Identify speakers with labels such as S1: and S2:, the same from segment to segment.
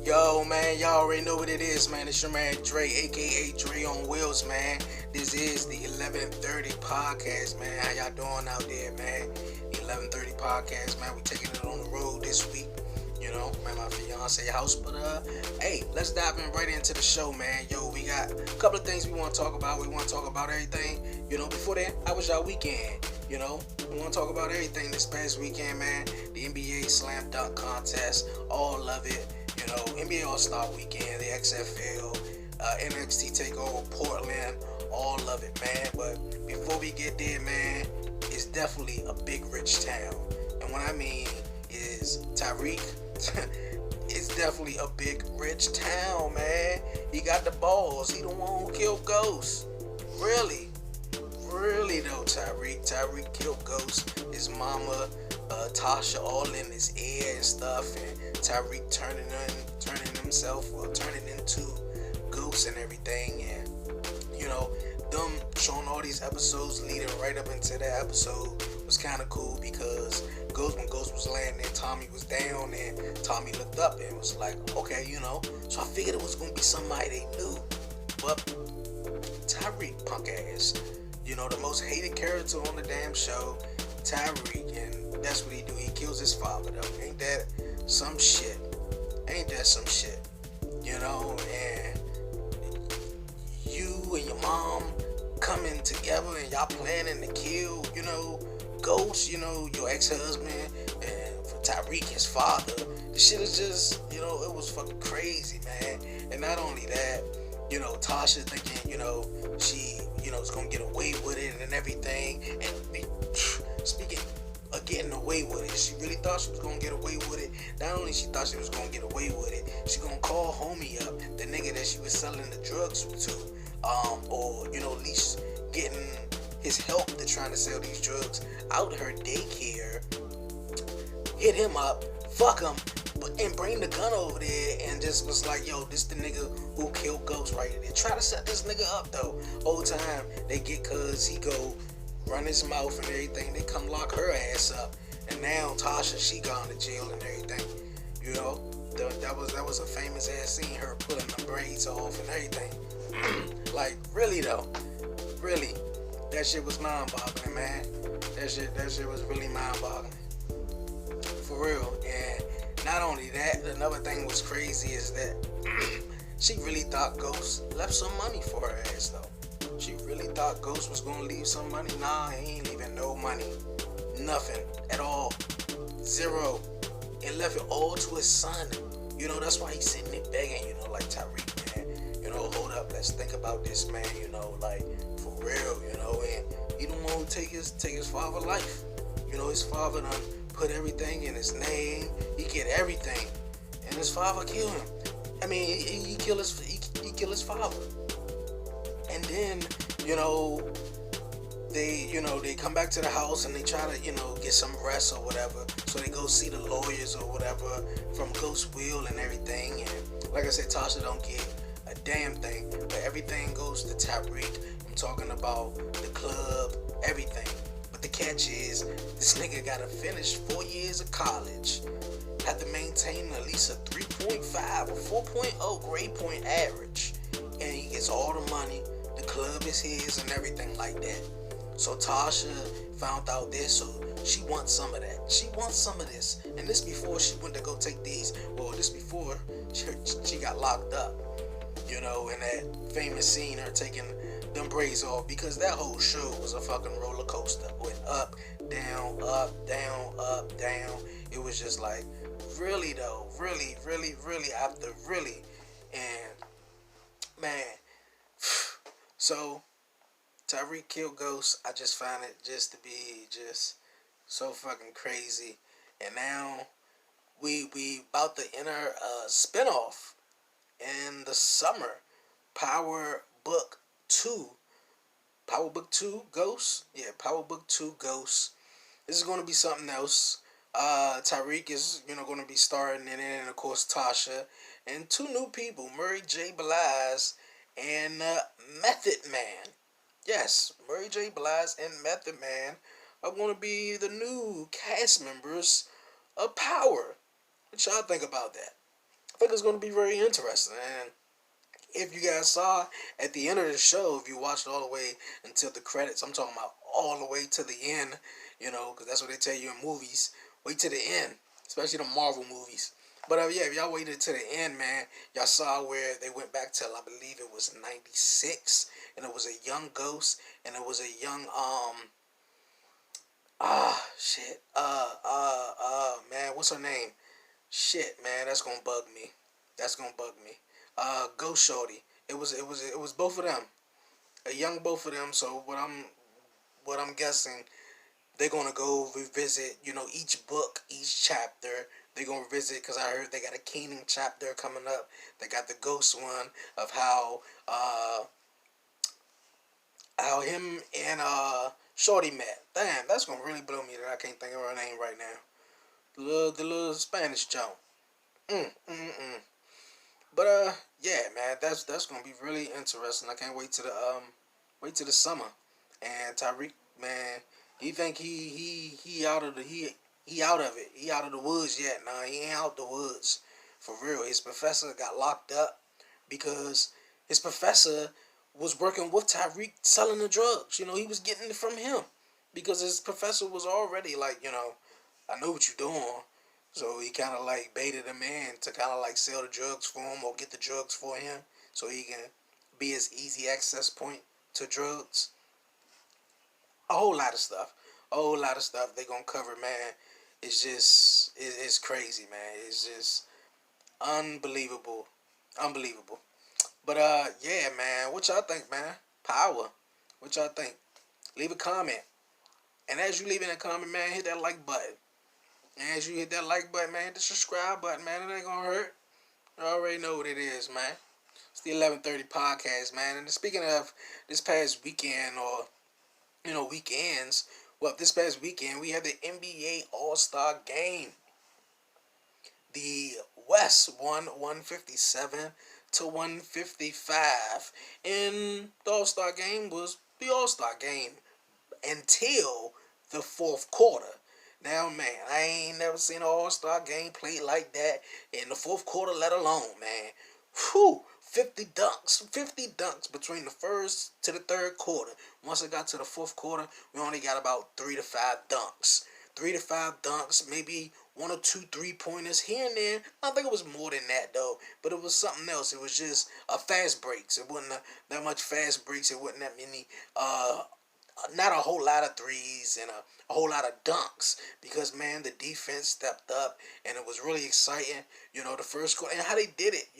S1: Yo, man, y'all already know what it is, man. It's your man Dre, aka Dre on Wheels, man. This is the 11:30 podcast, man. How y'all doing out there, man? The 11:30 podcast, man. We taking it on the road this week. You know, man, my fiance house. But hey, let's dive in right into the show, man. Yo, we got a couple of things we want to talk about. We want to talk about everything. You know, before that, how was y'all weekend? You know, we want to talk about everything this past weekend, man. The NBA Slam Dunk Contest, all of it. You know, NBA All-Star Weekend, the XFL, NXT TAKEOVER, Portland, all of it, man. But before we get there, man, it's definitely a big, rich town. And what I mean is Tyreek, it's definitely a big, rich town, man. He got the balls. He the one who killed Ghost. Really though, Tyreek killed Ghost. His mama, Tasha, all in his ear and stuff, and Tyreek turning into Ghost and everything, and you know, them showing all these episodes leading right up into that episode was kind of cool because when Ghost was laying there, Tommy was down, and Tommy looked up and was like, okay, you know, so I figured it was gonna be somebody they knew, but Tyreek, punk ass, you know, the most hated character on the damn show, Tyreek, and that's what he do. He kills his father, though. Ain't that some shit? You know, and you and your mom coming together and y'all planning to kill, you know, Ghost, you know, your ex-husband, and for Tyreek, his father. The shit is just, you know, it was fucking crazy, man. And not only that, you know, Tasha thinking, you know, she, you know, is gonna get away with it and everything. And speaking of getting away with it, she really thought she was gonna get away with it. Not only she thought she was gonna get away with it, she gonna call homie up, the nigga that she was selling the drugs to, or, you know, at least getting his help to trying to sell these drugs out her daycare, hit him up, fuck him, and bring the gun over there and just was like, yo, this the nigga who killed Ghost right there. Try to set this nigga up though. Whole time they get cuz he go run his mouth and everything. They come lock her ass up. And now Tasha, she gone to jail and everything. You know, that was a famous ass scene, her pulling the braids off and everything. Like, really though. Really. That shit was mind-boggling, man. That shit was really mind-boggling. For real. And not only that, another thing was crazy is that she really thought Ghost left some money for her ass though. She really thought Ghost was gonna leave some money. Nah, he ain't leaving no money. Nothing at all. Zero. And left it all to his son. You know, that's why he's sitting there begging, you know, like, Tyreek, man, you know, hold up, let's think about this, man, you know, like, for real, you know, and he don't want to take his father's life. You know, his father done put everything in his name. He get everything, and his father killed him. I mean, he killed his father. And then, you know, they come back to the house and they try to, you know, get some rest or whatever. So they go see the lawyers or whatever from Ghost Will and everything. And like I said, Tasha don't get a damn thing, but everything goes to Tyreek. I'm talking about the club, everything. But the catch is, this nigga gotta finish 4 years of college, have to maintain at least a 3.5 or 4.0 grade point average, and he gets all the money. The club is his and everything like that. So Tasha found out this, so she wants some of that. She wants some of this. And this before she went to go take these, well, this before she got locked up. You know, in that famous scene, her taking them braids off, because that whole show was a fucking roller coaster. Went up, down, up, down, up, down. It was just like, really though, really after really. And man, so Tyreek killed Ghost. I just find it just to be just so fucking crazy. And now we about to enter a spinoff in the summer. Power Book 2 Ghost. Yeah, Power Book 2 Ghost. This is going to be something else. Tyreek is, you know, going to be starring in it, and of course Tasha, and two new people, Mary J. Blige and Method Man. Yes, Mary J. Blige and Method Man are going to be the new cast members of Power. What y'all think about that? I think it's going to be very interesting. And if you guys saw at the end of the show, if you watched all the way until the credits, I'm talking about all the way to the end, because that's what they tell you in movies. Wait to the end, especially the Marvel movies. But yeah, if y'all waited to the end, man, y'all saw where they went back to, I believe it was '96, and it was a young Ghost, and it was a young shit, man, what's her name? Shit, man, that's gonna bug me. That's gonna bug me. Ghost Shorty. It was both of them, a young both of them. So what I'm guessing, they're gonna go revisit, each book, each chapter. They're gonna revisit because I heard they got a Keenan chapter coming up. They got the Ghost one of how him and Shorty met. Damn, that's gonna really blow me that I can't think of her name right now. The little Spanish jump. But yeah, man, that's gonna be really interesting. I can't wait to the summer. And Tyreek, man, he think he out of he out of it. He out of the woods yet? Nah, he ain't out the woods for real. His professor got locked up because his professor was working with Tyreek selling the drugs. He was getting it from him because his professor was already like, I know what you're doing. So he kind of like baited him in to kind of like sell the drugs for him or get the drugs for him so he can be his easy access point to drugs. A whole lot of stuff. A whole lot of stuff they gonna cover, man. It's crazy, man. It's just unbelievable. Unbelievable. But yeah, man. What y'all think, man? Power. What y'all think? Leave a comment. And as you leave in a comment, man, hit that like button. And as you hit that like button, man, hit the subscribe button, man. It ain't gonna hurt. You already know what it is, man. It's the 11:30 podcast, man. And speaking of this past weekend or weekends, well, this past weekend we had the NBA All Star Game. The West won 157-155, and the All Star Game was the All Star Game until the fourth quarter. Now, man, I ain't never seen an All-Star game played like that in the fourth quarter, let alone, man. Whew, 50 dunks between the first to the third quarter. Once it got to the fourth quarter, we only got about 3 to 5 dunks. 3 to 5 dunks, maybe one or two three-pointers here and there. I think it was more than that, though. But it was something else. It was just fast breaks. It wasn't that much fast breaks. It wasn't that many not a whole lot of threes and a whole lot of dunks because, man, the defense stepped up and it was really exciting. The first quarter and how they did it.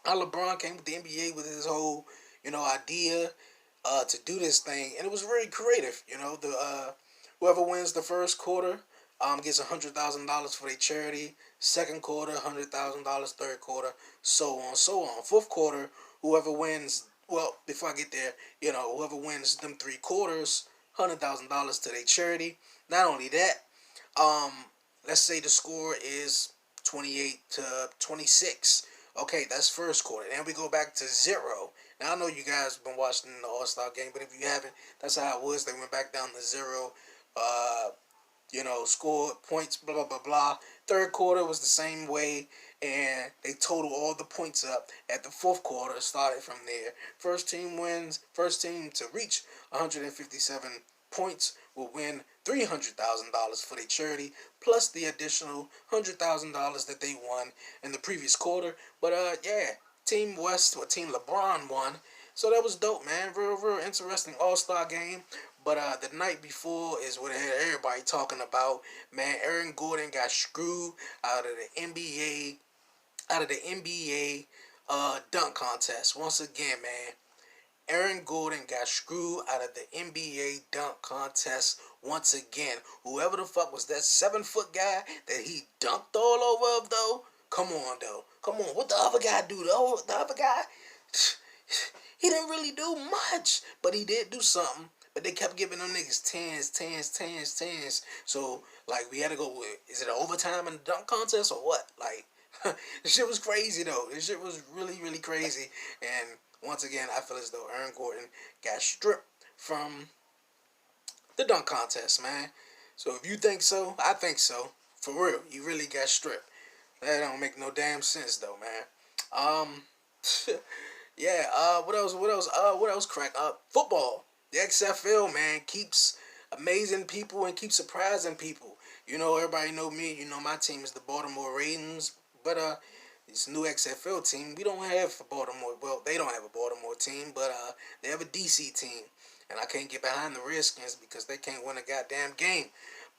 S1: How LeBron came with the NBA with his whole idea to do this thing, and it was very creative. The whoever wins the first quarter gets $100,000 for their charity. Second quarter, $100,000. Third quarter, so on, so on. Fourth quarter, whoever wins. Well, before I get there, whoever wins them 3 quarters, $100,000 to their charity. Not only that, um, let's say the score is 28-26. Okay, that's first quarter. Then we go back to 0. Now I know you guys have been watching the All Star game, but if you haven't, that's how it was. They went back down to 0. Uh, scored points, blah, blah, blah, blah. Third quarter was the same way, and they total all the points up at the fourth quarter, started from there. First team wins, first team to reach 157 points will win $300,000 for their charity, plus the additional $100,000 that they won in the previous quarter. But yeah, Team West or Team LeBron won. So that was dope, man. Real, real interesting All-Star game. But the night before is what had everybody talking about. Man, Aaron Gordon got screwed out of the NBA dunk contest. Once again, man, Aaron Gordon got screwed out of the NBA dunk contest once again. Whoever the fuck was that 7-foot guy that he dunked all over of, though? Come on, though. Come on. What the other guy do, though? The other guy? He didn't really do much, but he did do something. But they kept giving them niggas tens. So, like, we had to go with, is it an overtime in the dunk contest or what? Like, this shit was crazy, though. This shit was really, really crazy. And once again, I feel as though Aaron Gordon got stripped from the dunk contest, man. So if you think so, I think so. For real, he really got stripped. That don't make no damn sense though, man. Um, yeah. What else? What else? What else? Crack up football. The XFL, man, keeps amazing people and keeps surprising people. You know, everybody know me. You know, my team is the Baltimore Ravens, but this new XFL team, we don't have Baltimore. Well, they don't have a Baltimore team, but they have a DC team, and I can't get behind the Redskins because they can't win a goddamn game.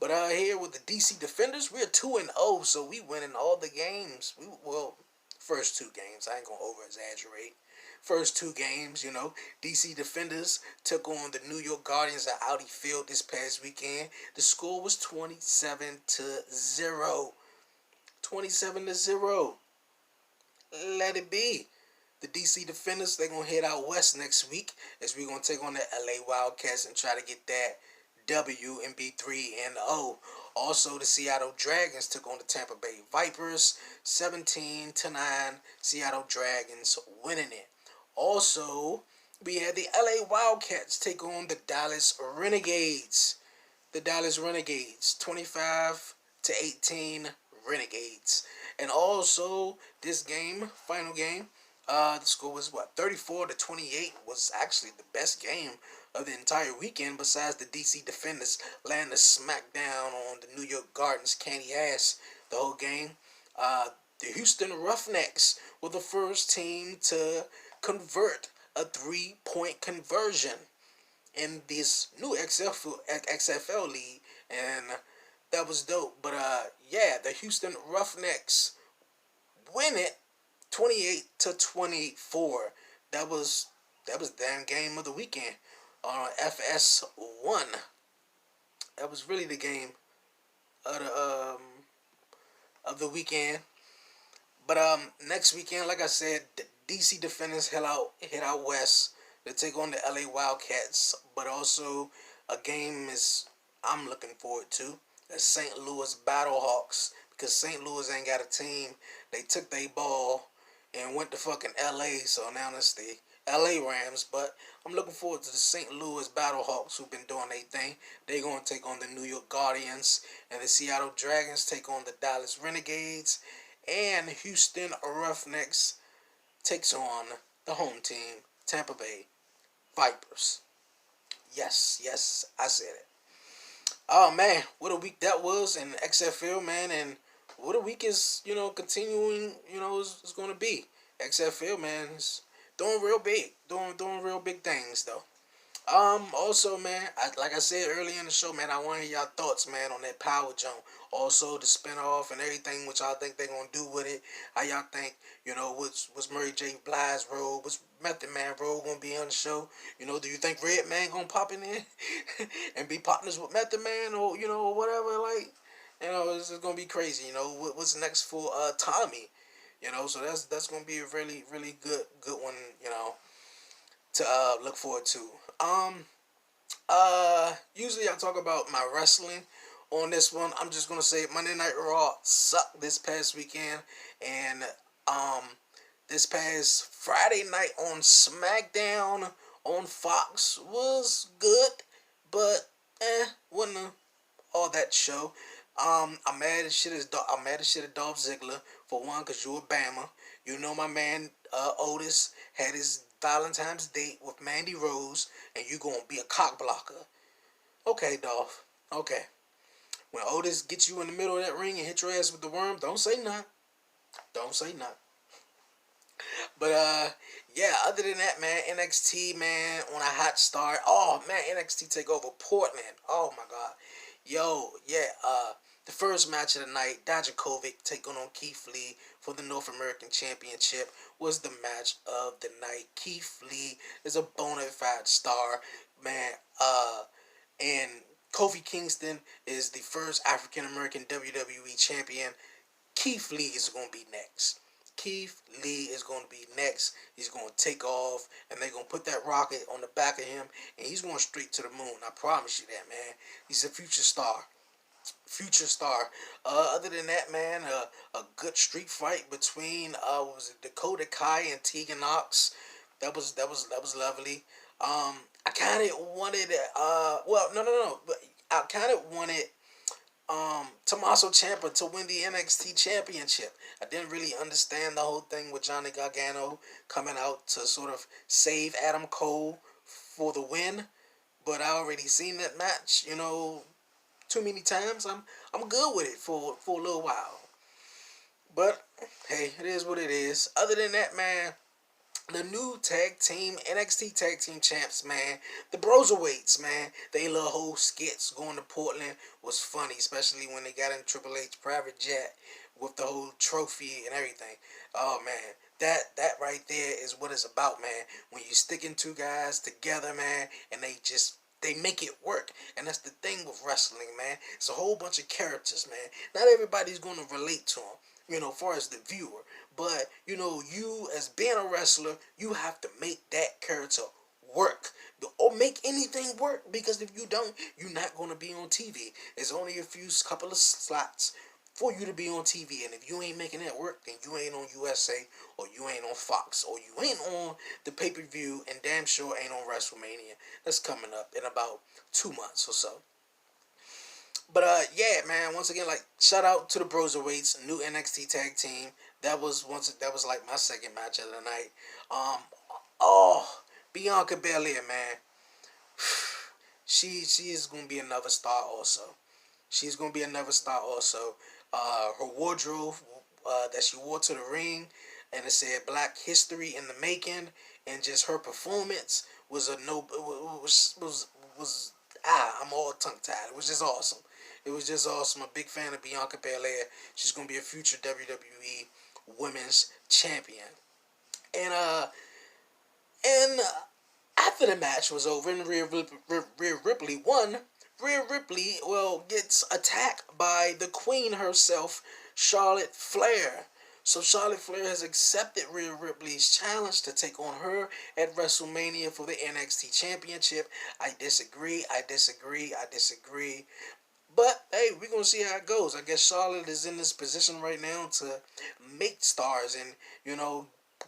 S1: But here with the DC Defenders, we're 2-0, so we winning all the games. Well, first two games. I ain't gonna over exaggerate. First two games, you know, DC Defenders took on the New York Guardians at Audi Field this past weekend. The score was 27-0. 27-0. Let it be. The DC Defenders, they're going to head out west next week as we're going to take on the LA Wildcats and try to get that W and be 3-0. Also, the Seattle Dragons took on the Tampa Bay Vipers 17-9. Seattle Dragons winning it. Also, we had the LA Wildcats take on the Dallas Renegades. The Dallas Renegades 25-18 Renegades. And also, this game, final game, the score was what, 34-28, was actually the best game of the entire weekend besides the DC Defenders landing a smackdown on the New York Guardians' candy ass the whole game. The Houston Roughnecks were the first team to convert a three-point conversion in this new XFL league, and that was dope. But yeah, the Houston Roughnecks win it 28-24. That was the damn game of the weekend on FS1. That was really the game of the weekend. But next weekend, like I said, the DC Defenders head out west to take on the LA Wildcats. But also a game is I'm looking forward to the St. Louis Battlehawks, because St. Louis ain't got a team. They took their ball and went to fucking LA, so now it's the LA Rams. But I'm looking forward to the St. Louis Battlehawks, who've been doing their thing. They're going to take on the New York Guardians, and the Seattle Dragons take on the Dallas Renegades, and Houston Roughnecks takes on the home team, Tampa Bay Vipers. Yes, I said it. Oh man, what a week that was in XFL, man, and what a week is, continuing, is going to be. XFL, man, is doing real big, doing real big things though. Also, man, like I said earlier in the show, man, I want to hear y'all thoughts, man, on that Power Jump. Also, the spinoff and everything, what y'all think they're gonna do with it. How y'all think, what's Mary J. Blige's role? What's Method Man role gonna be on the show? Do you think Red Man gonna pop in there and be partners with Method Man, or or whatever? Like, this is gonna be crazy. What's next for Tommy? So that's gonna be a really really good one. To look forward to. Usually I talk about my wrestling. On this one, I'm just gonna say Monday Night Raw sucked this past weekend, and this past Friday night on SmackDown on Fox was good, but wasn't all that show. I'm mad as shit at Dolph Ziggler for one, cause you're a Bama. My man Otis had his Valentine's date with Mandy Rose, and you gonna be a cock blocker. Okay, Dolph. Okay. When Otis gets you in the middle of that ring and hit your ass with the worm, don't say nothing. Don't say nothing. But yeah, other than that, man, NXT, man, on a hot start. Oh man, NXT TakeOver Portland. Oh my god. Yo, yeah, the first match of the night, Dijakovic taking on Keith Lee for the North American Championship, was the match of the night. Keith Lee is a bona fide star, man. And Kofi Kingston is the first African American WWE champion. Keith Lee is going to be next. Keith Lee is going to be next. He's going to take off, and they're going to put that rocket on the back of him, and he's going straight to the moon. I promise you that, man. He's a future star. Future star. Other than that, man, a good street fight between what was it, Dakota Kai and Tegan Knox. That was lovely. I kind of wanted well, no, but I kind of wanted Tommaso Ciampa to win the NXT Championship. I didn't really understand the whole thing with Johnny Gargano coming out to sort of save Adam Cole for the win, but I already seen that match, too many times. I'm good with it for a little while. But hey, it is what it is. Other than that, man, the new tag team NXT tag team champs, man, the Broserweights, man, they little whole skits going to Portland was funny, especially when they got in Triple H private jet with the whole trophy and everything. Oh man, that right there is what it's about, man. When you sticking two guys together, man, and they make it work. And that's the thing with wrestling, man. It's a whole bunch of characters, man. Not everybody's going to relate to them, far as the viewer. But, you as being a wrestler, you have to make that character work. Or make anything work. Because if you don't, you're not going to be on TV. There's only a couple of slots for you to be on TV. And if you ain't making that work, then you ain't on USA, or you ain't on Fox, or you ain't on the pay-per-view, and damn sure ain't on WrestleMania. That's coming up in about 2 months or so. But yeah, man. Once again, like, shout out to the Broserweights, new NXT tag team. That was like my second match of the night. Um, oh, Bianca Belair, man. She is gonna be another star also. She's gonna be another star also. Her wardrobe that she wore to the ring, and it said Black History in the Making, and just her performance was a no. Was I'm all tongue tied. It was just awesome. It was just awesome. A big fan of Bianca Belair. She's gonna be a future WWE Women's Champion. And after the match was over and Rhea Ripley won, Rhea Ripley, gets attacked by the Queen herself, Charlotte Flair. So Charlotte Flair has accepted Rhea Ripley's challenge to take on her at WrestleMania for the NXT Championship. I disagree. But hey, we're gonna see how it goes. I guess Charlotte is in this position right now to make stars and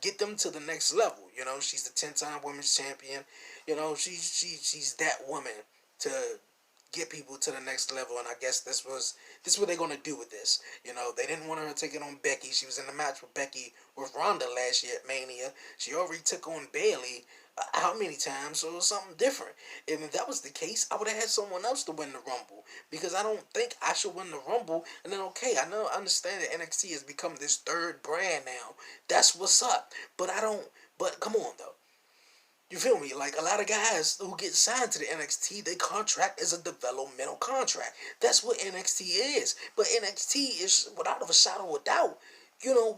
S1: get them to the next level. She's the 10-time women's champion. She's that woman to get people to the next level. And I guess this is what they're gonna do with this. They didn't want her to take it on Becky. She was in the match with Becky with Ronda last year at Mania. She already took on Bayley. How many times? So it was something different. And if that was the case, I would have had someone else to win the Rumble, because I don't think I should win the Rumble. And then I understand that NXT has become this third brand now. That's what's up. But I don't. But come on though. You feel me? Like, a lot of guys who get signed to the NXT, they contract as a developmental contract. That's what NXT is. But NXT is, without a shadow of a doubt,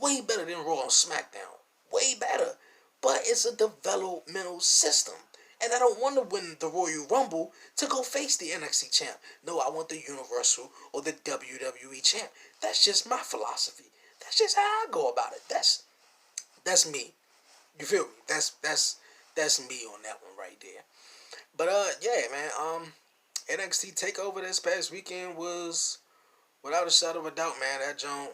S1: way better than Raw and SmackDown. Way better. But it's a developmental system. And I don't want to win the Royal Rumble to go face the NXT champ. No, I want the Universal or the WWE champ. That's just my philosophy. That's just how I go about it. That's me. You feel me? That's me on that one right there. But yeah, man. NXT Takeover this past weekend was, without a shadow of a doubt, man. That joint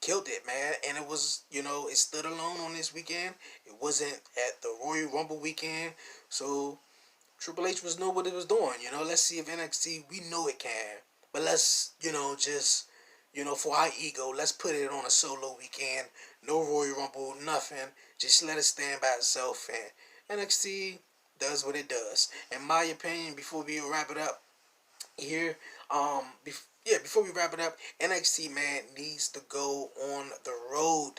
S1: killed it, man. And it was, it stood alone on this weekend. It wasn't at the Royal Rumble weekend. So Triple H know what it was doing. Let's see if NXT, we know it can. But let's, just, for our ego, let's put it on a solo weekend. No Royal Rumble, nothing. Just let it stand by itself. And NXT does what it does. In my opinion, before we wrap it up here, before we wrap it up, NXT, man, needs to go on the road.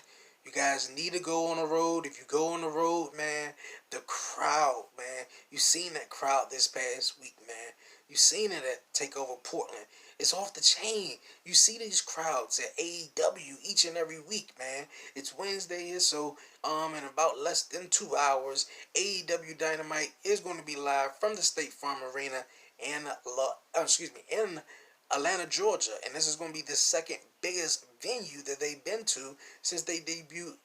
S1: You guys need to go on the road. If you go on the road, man, the crowd, man, you seen that crowd this past week, man. You seen it at TakeOver Portland. It's off the chain. You see these crowds at AEW each and every week, man. It's Wednesday here, so in about less than 2 hours, AEW Dynamite is going to be live from the State Farm Arena in Atlanta, Georgia, and this is going to be the second biggest venue that they've been to since they debuted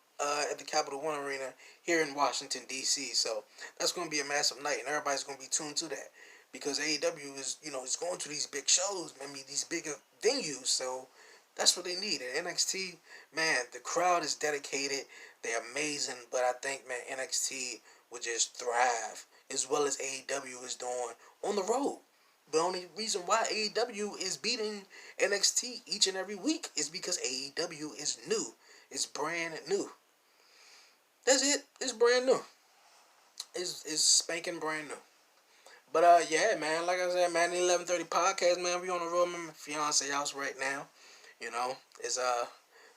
S1: at the Capital One Arena here in Washington, D.C. So that's going to be a massive night, and everybody's going to be tuned to that, because AEW is, is going to these big shows, these bigger venues. So that's what they need. And NXT, man, the crowd is dedicated. They're amazing, but I think, man, NXT would just thrive as well as AEW is doing on the road. The only reason why AEW is beating NXT each and every week is because AEW is new. It's brand new. That's it. It's brand new. It's spanking brand new. But yeah, man. Like I said, man, the 11:30 podcast, man. We on the road, man. My fiance house right now. You know, it's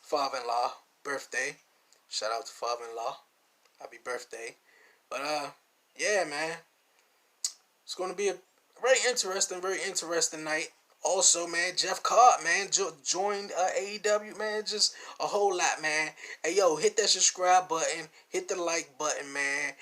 S1: father-in-law birthday. Shout out to father-in-law. Happy birthday. But yeah, man. It's gonna be a very interesting night. Also, man, Jeff Cobb, man, joined AEW, man. Just a whole lot, man. Hey, yo, hit that subscribe button, hit the like button, man.